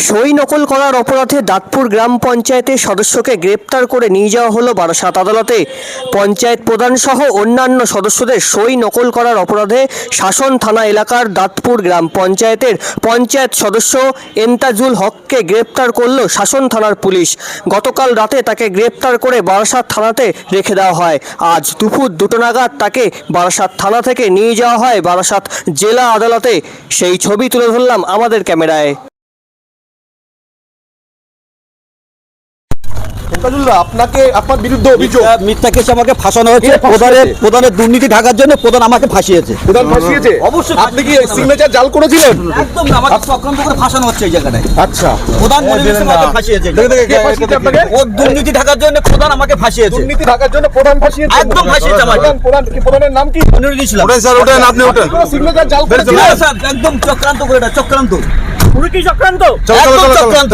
সই নকল করার অপরাধে দাঁতপুর গ্রাম পঞ্চায়েতের সদস্যকে গ্রেপ্তার করে নিয়ে যাওয়া হলো বারাসাত আদালতে। পঞ্চায়েত প্রধান সহ অন্যান্য সদস্যদের সই নকল করার অপরাধে শাসন থানা এলাকার দাঁতপুর গ্রাম পঞ্চায়েতের পঞ্চায়েত সদস্য এমতাজুল হককে গ্রেপ্তার করল শাসন থানার পুলিশ। গতকাল রাতে তাকে গ্রেপ্তার করে বারাসাত থানাতে রেখে দেওয়া হয়। আজ দুপুর 2টো নাগাদ তাকে বারাসাত থানা থেকে নিয়ে যাওয়া হয় বারাসাত জেলা আদালতে। সেই ছবি তুলে ধরলাম আমাদের ক্যামেরায়। আপনাকে আপনার বিরুদ্ধে অভিযোগ মিথ্যা কেসে আমাকে ফাঁসানো হয়েছে। প্রধানের দুর্নীতি ঢাকার জন্য প্রধান আমাকে ফাঁসিয়েছে। প্রধান ফাঁসিয়েছে? অবশ্যই। আপনি কি সিগনেচার জাল করেছিলেন? একদম না, আমাকে চক্রান্ত করে ফাঁসানো হচ্ছে এই জায়গাটায়। আচ্ছা, প্রধান আমাকে ফাঁসিয়েছে। কে ফাঁসিয়েছে আপনাকে? ও দুর্নীতি ঢাকার জন্য প্রধান আমাকে ফাঁসিয়েছে। দুর্নীতি ঢাকার জন্য প্রধান ফাঁসিয়েছে? একদম ফাঁসিয়েছে আমাকে। প্রধানের নাম কি? মনিরুল ইসলাম। স্যার ওঠেন, আপনি ওঠেন। সিগনেচার জাল করেছিলেন? না স্যার, একদম চক্রান্ত করে এটা, চক্রান্ত। পুরো কি চক্রান্ত? একদম চক্রান্ত।